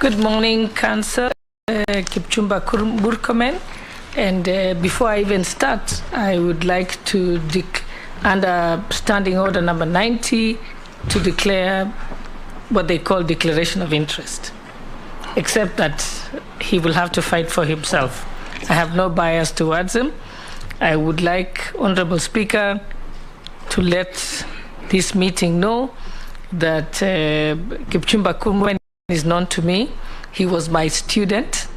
Good morning, Councillor Kipchumba Murkomen. And before I even start, I would like to, under Standing Order number 90, to declare what they call declaration of interest, except that he will have to fight for himself. I have no bias towards him. I would like, Honorable Speaker, to let this meeting know that Kipchumba Murkomen is known to me. He was my student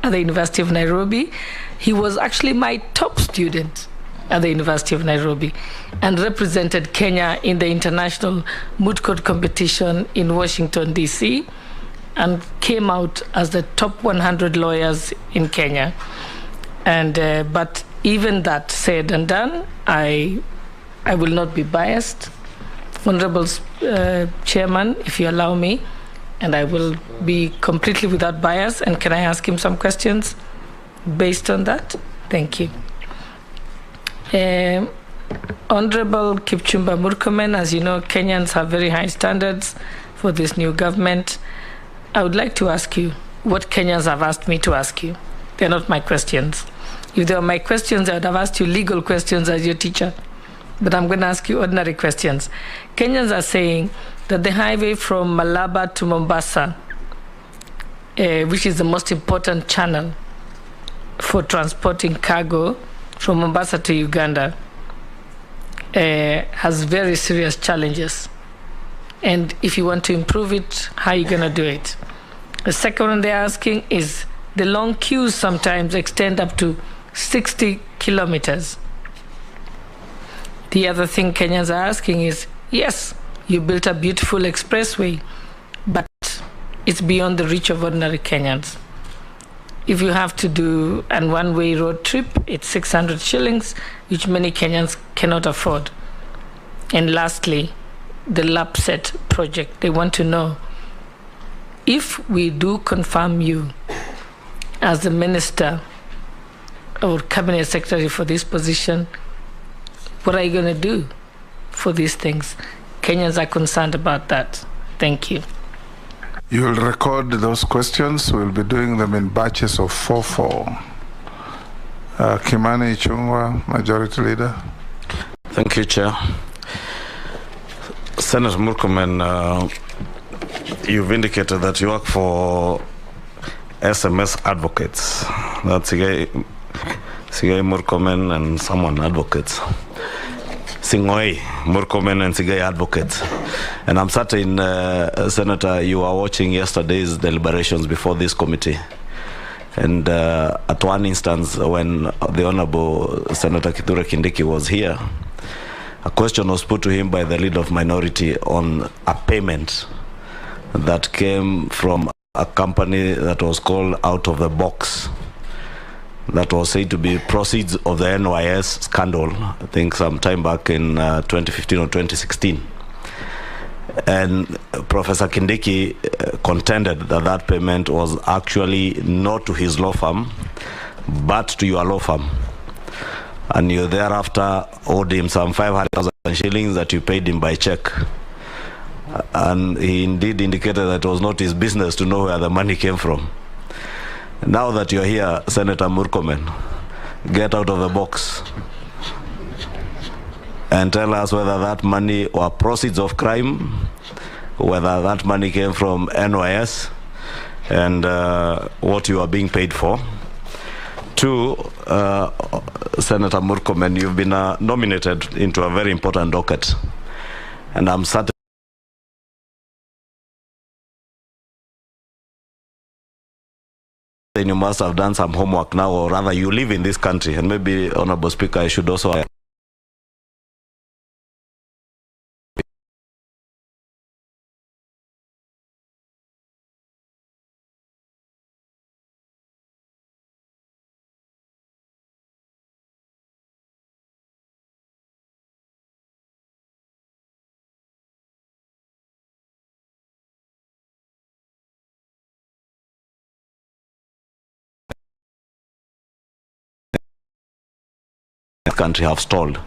at the University of Nairobi. He was actually my top student at the University of Nairobi and represented Kenya in the international moot court competition in Washington, D.C., and came out as the top 100 lawyers in Kenya. And but even that said and done, I will not be biased. Honorable Chairman, if you allow me, and I will be completely without bias. And can I ask him some questions based on that? Thank you. Honorable Kipchumba Murkomen, as you know, Kenyans have very high standards for this new government. I would like to ask you what Kenyans have asked me to ask you. They're not my questions. If they were my questions, I would have asked you legal questions as your teacher. But I'm going to ask you ordinary questions. Kenyans are saying that the highway from Malaba to Mombasa, which is the most important channel for transporting cargo from Mombasa to Uganda, has very serious challenges. And if you want to improve it, how are you going to do it? The second one they're asking is the long queues sometimes extend up to 60 kilometers. The other thing Kenyans are asking is, yes, you built a beautiful expressway, but it's beyond the reach of ordinary Kenyans. If you have to do a one-way road trip, it's 600 shillings, which many Kenyans cannot afford. And lastly, the LAPSET project. They want to know, if we do confirm you as the minister or cabinet secretary for this position, what are you going to do for these things? Kenyans are concerned about that. Thank you. You will record those questions. We'll be doing them in batches of 4-4. Kimani Ichung'wah, Majority Leader. Thank you, Chair. Senator Murkomen, you've indicated that you work for SMS advocates. That's Sigai Murkomen and someone advocates. Singoi, Murkomen and Sigai advocates. And I'm certain, Senator, you are watching yesterday's deliberations before this committee. And at one instance, when the Honorable Senator Kithure Kindiki was here, a question was put to him by the leader of minority on a payment that came from a company that was called Out of the Box, that was said to be proceeds of the NYS scandal, I think sometime back in 2015 or 2016. And Professor Kindiki contended that that payment was actually not to his law firm, but to your law firm. And you thereafter owed him some 500,000 shillings that you paid him by check. And he indeed indicated that it was not his business to know where the money came from. Now that you're here, Senator Murkomen, get out of the box and tell us whether that money were proceeds of crime, whether that money came from NYS, and what you are being paid for. Two, Senator Murkomen, you've been nominated into a very important docket, and I'm certain you must have done some homework now, or rather you live in this country, and maybe, Honorable Speaker, I should also country have stalled,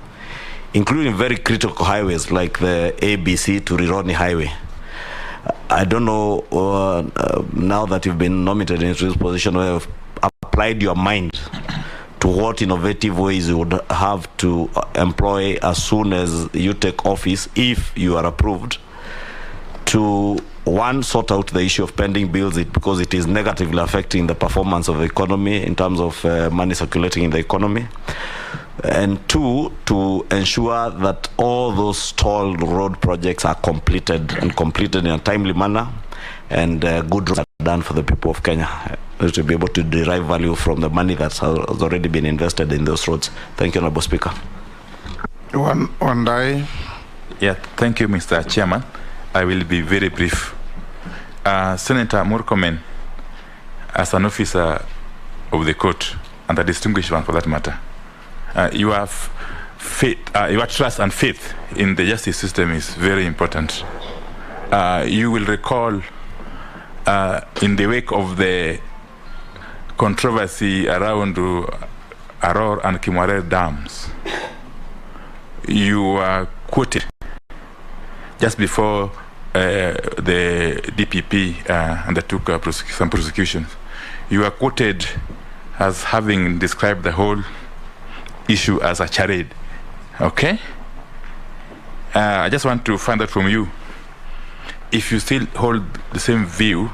including very critical highways like the ABC to Rironi Highway. I don't know, now that you've been nominated into this position, where you've applied your mind to what innovative ways you would have to employ as soon as you take office, if you are approved, to one, sort out the issue of pending bills, because it is negatively affecting the performance of the economy in terms of money circulating in the economy, and two, to ensure that all those stalled road projects are completed in a timely manner, and good roads are done for the people of Kenya to be able to derive value from the money that has already been invested in those roads. Thank you, Honorable Speaker. One day. Yeah, thank you, Mr. Chairman. I will be very brief. Senator Murkomen, as an officer of the court, and a distinguished one for that matter, your faith, your trust and faith in the justice system is very important. You will recall, in the wake of the controversy around Aror and Kimware dams, you were quoted just before the DPP undertook some prosecutions. You were quoted as having described the whole issue as a charade. Okay? I just want to find out from you if you still hold the same view,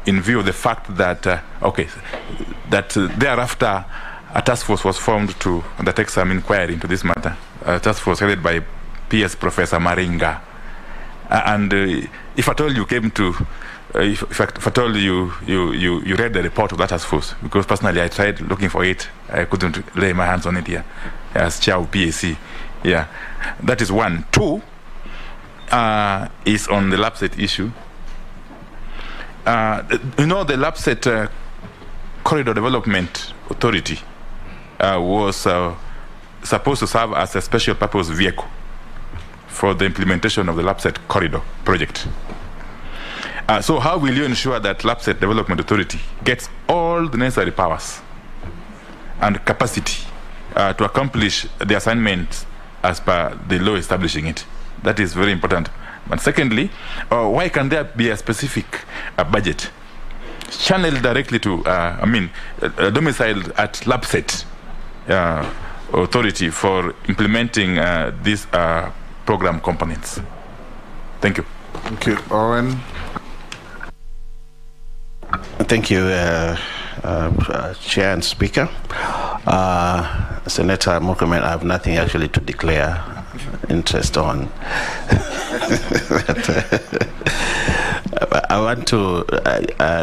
in view of the fact that, thereafter a task force was formed to undertake some inquiry into this matter. A task force headed by PS Professor Maringa. And if at all you came to, if at all you read the report of that task force, because personally I tried looking for it, I couldn't lay my hands on it here as chair of PAC. Yeah, that is one. Two is on the LAPSET issue. The LAPSET Corridor Development Authority was supposed to serve as a special purpose vehicle for the implementation of the LAPSET Corridor project. So how will you ensure that LAPSET Development Authority gets all the necessary powers and capacity to accomplish the assignment as per the law establishing it? That is very important. But secondly, why can there be a specific budget channeled directly to, domiciled at LAPSET Authority for implementing these program components? Thank you. Thank you. Owen. Thank you, Chair and Speaker. Senator Murkomen, I have nothing actually to declare interest on. I want to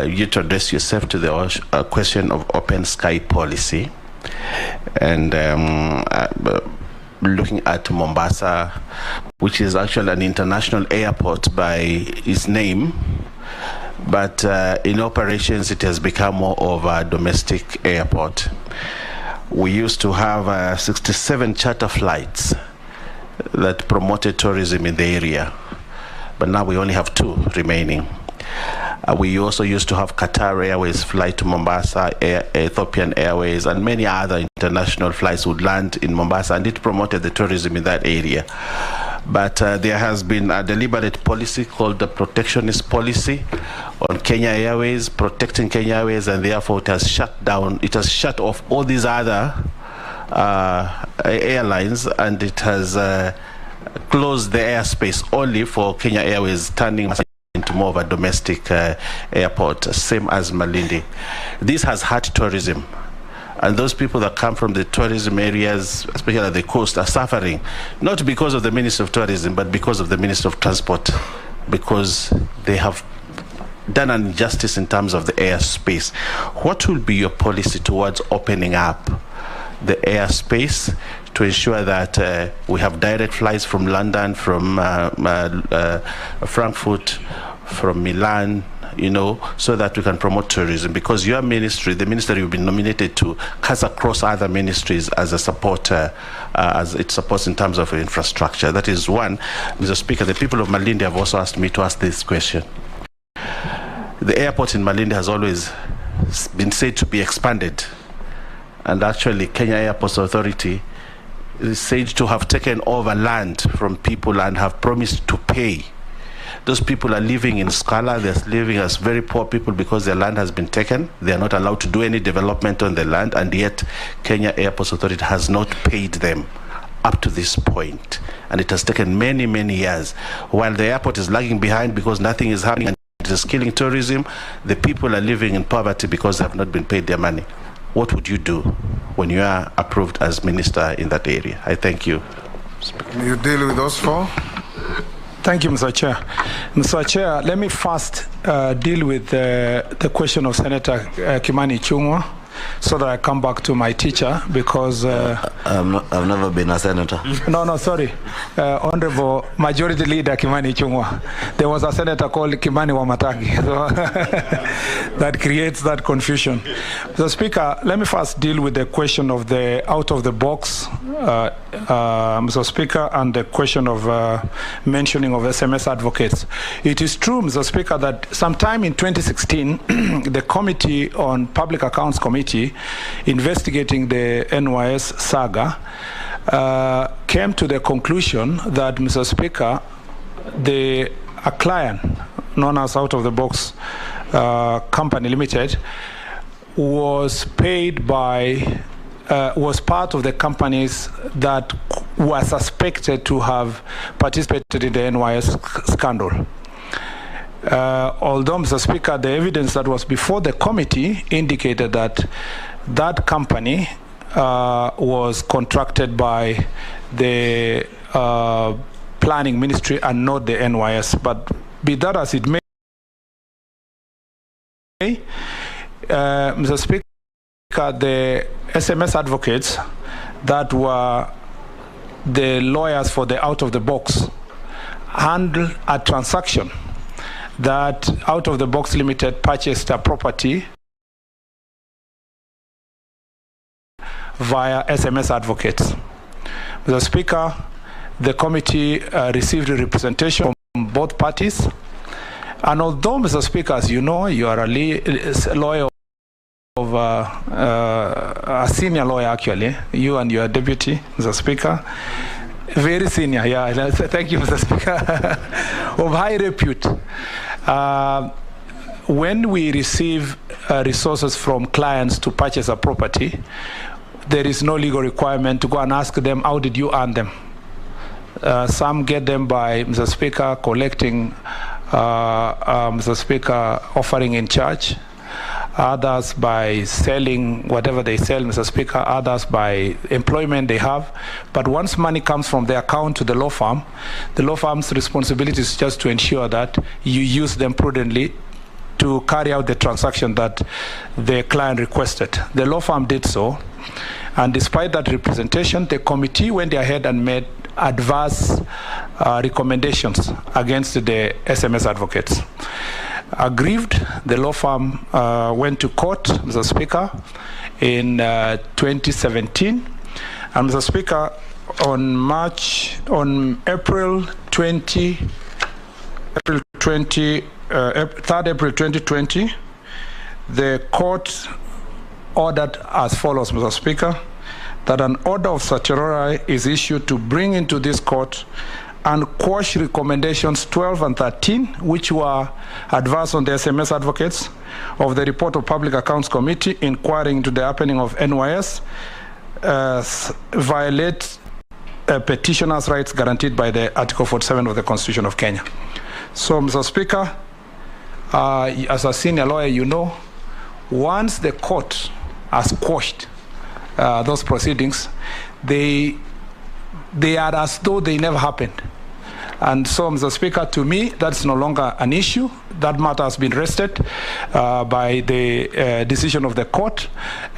you to address yourself to the question of open sky policy, and looking at Mombasa, which is actually an international airport by its name, but in operations it has become more of a domestic airport. We used to have 67 charter flights that promoted tourism in the area, but now we only have 2 remaining. We also used to have Qatar Airways fly to Mombasa, Ethiopian Airways, and many other international flights would land in Mombasa, and it promoted the tourism in that area. But there has been a deliberate policy called the protectionist policy on Kenya Airways, protecting Kenya Airways, and therefore it has shut down, it has shut off all these other airlines, and it has closed the airspace only for Kenya Airways, turning into more of a domestic airport, same as Malindi. This has hurt tourism, and those people that come from the tourism areas, especially at the coast, are suffering, not because of the Minister of Tourism, but because of the Minister of Transport, because they have done an injustice in terms of the airspace. What will be your policy towards opening up the airspace to ensure that we have direct flights from London, from Frankfurt, from Milan, so that we can promote tourism? Because your ministry, the ministry you've been nominated to, cuts across other ministries as a supporter, as it supports in terms of infrastructure. That is one. Mr. Speaker, the people of Malindi have also asked me to ask this question. The airport in Malindi has always been said to be expanded, and actually Kenya Airports Authority is said to have taken over land from people and have promised to pay. Those people are living in squalor. They're living as very poor people because their land has been taken. They are not allowed to do any development on the land, and yet Kenya Airports Authority has not paid them up to this point. And it has taken many, many years. While the airport is lagging behind because nothing is happening and it is killing tourism, the people are living in poverty because they have not been paid their money. What would you do when you are approved as minister in that area? I thank you. You deal with those four? Thank you, Mr. Chair. Mr. Chair, let me first deal with the question of Senator Kimani Ichung'wah, so that I come back to my teacher, because I've never been a senator. No, sorry. Honorable Majority Leader Kimani Ichung'wah. There was a senator called Kimani Wamatagi. So that creates that confusion. So, Speaker, let me first deal with the question of the out-of-the-box, Mr. Speaker, and the question of mentioning of SMS advocates. It is true, Mr. Speaker, that sometime in 2016, the Committee on Public Accounts Committee investigating the NYS saga came to the conclusion that, Mr. Speaker, a client known as Out of the Box Company Limited was paid by was part of the companies that were suspected to have participated in the NYS scandal. Although, Mr. Speaker, the evidence that was before the committee indicated that that company was contracted by the planning ministry and not the NYS. But be that as it may, Mr. Speaker, the SMS advocates that were the lawyers for the Out of the Box handled a transaction that Out of the Box Limited purchased a property via SMS advocates. Mr. Speaker, the committee received a representation from both parties. And although, Mr. Speaker, as you know, you are a lawyer of a senior lawyer, actually, you and your deputy, Mr. Speaker, very senior, yeah, thank you, Mr. Speaker, of high repute. When we receive resources from clients to purchase a property, there is no legal requirement to go and ask them, how did you earn them? Some get them by, Mr. Speaker, collecting, Mr. Speaker, offering in charge. Others by selling whatever they sell, Mr. Speaker, others by employment they have. But once money comes from the account to the law firm's responsibility is just to ensure that you use them prudently to carry out the transaction that the client requested. The law firm did so, and despite that representation, the committee went ahead and made adverse recommendations against the SMS advocates. Aggrieved, the law firm went to court, Mr. Speaker, in 2017. And Mr. Speaker, on April 2020, the court ordered as follows, Mr. Speaker, that an order of certiorari is issued to bring into this court and quash recommendations 12 and 13, which were adverse on the SMS advocates, of the report of Public Accounts Committee inquiring into the happening of NYS, violate petitioners' rights guaranteed by the Article 47 of the Constitution of Kenya. So, Mr. Speaker, as a senior lawyer, you know, once the court has quashed those proceedings, they are as though they never happened. And so, Mr. Speaker, to me, that's no longer an issue. That matter has been rested by the decision of the court.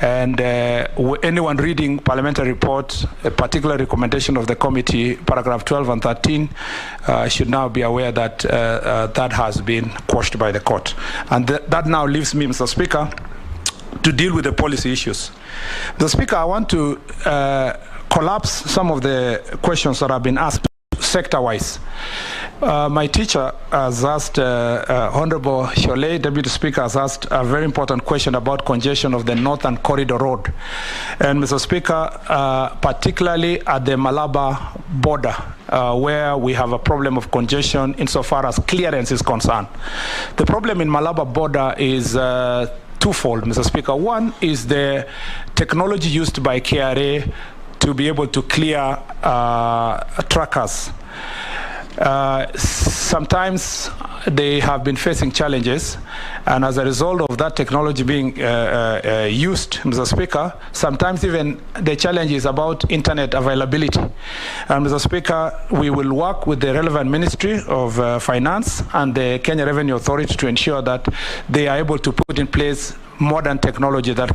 And anyone reading parliamentary report, a particular recommendation of the committee, paragraph 12 and 13, should now be aware that that has been quashed by the court. And that now leaves me, Mr. Speaker, to deal with the policy issues. Mr. Speaker, I want to collapse some of the questions that have been asked sector-wise. My teacher has asked, Honorable Sholay, Deputy Speaker, has asked a very important question about congestion of the Northern Corridor Road. And Mr. Speaker, particularly at the Malaba border, where we have a problem of congestion insofar as clearance is concerned. The problem in Malaba border is twofold, Mr. Speaker. One is the technology used by KRA to be able to clear truckers. Sometimes they have been facing challenges, and as a result of that technology being used, Mr. Speaker, sometimes even the challenge is about internet availability. And Mr. Speaker, we will work with the relevant Ministry of Finance and the Kenya Revenue Authority to ensure that they are able to put in place modern technology that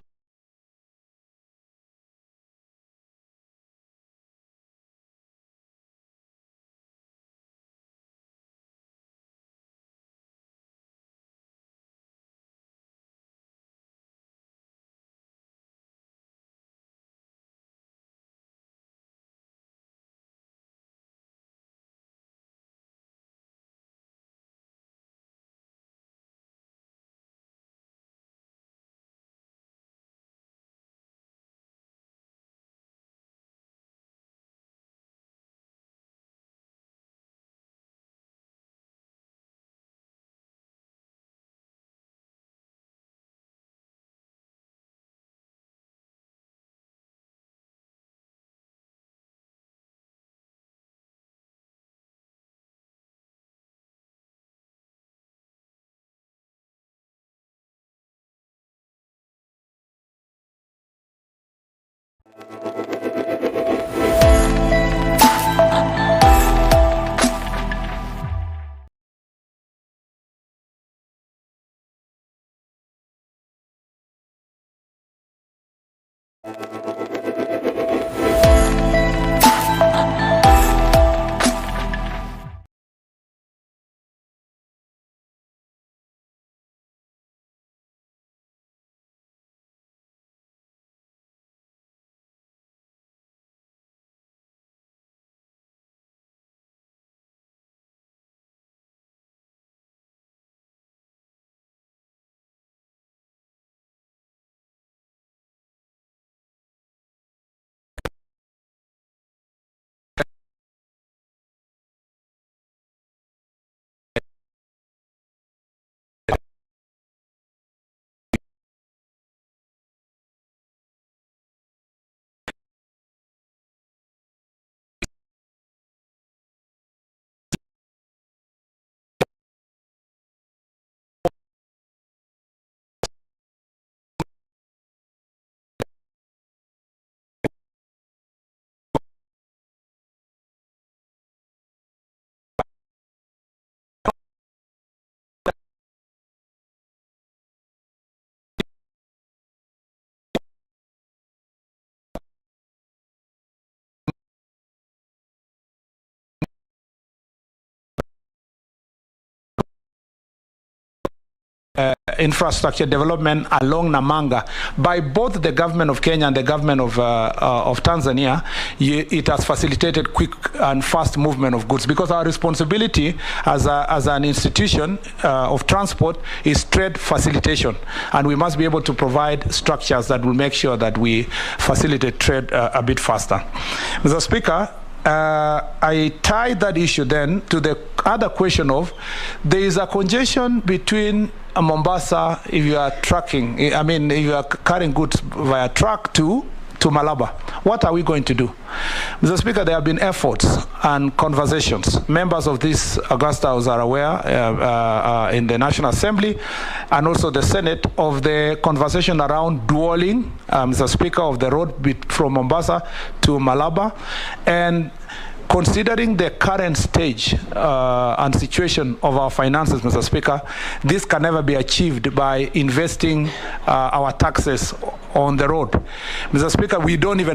infrastructure development along Namanga by both the government of Kenya and the government of Tanzania. It has facilitated quick and fast movement of goods, because our responsibility as an institution of transport is trade facilitation, and we must be able to provide structures that will make sure that we facilitate trade a bit faster. Mr. Speaker, I tie that issue then to the other question of there is a congestion between Mombasa, if you are trucking, if you are carrying goods via truck to Malaba. What are we going to do? Mr. Speaker, there have been efforts and conversations. Members of this Augusta House are aware in the National Assembly and also the Senate of the conversation around dualling, Mr. Speaker, of the road from Mombasa to Malaba. And considering the current stage and situation of our finances, Mr. Speaker, this can never be achieved by investing our taxes on the road. Mr. Speaker, we don't even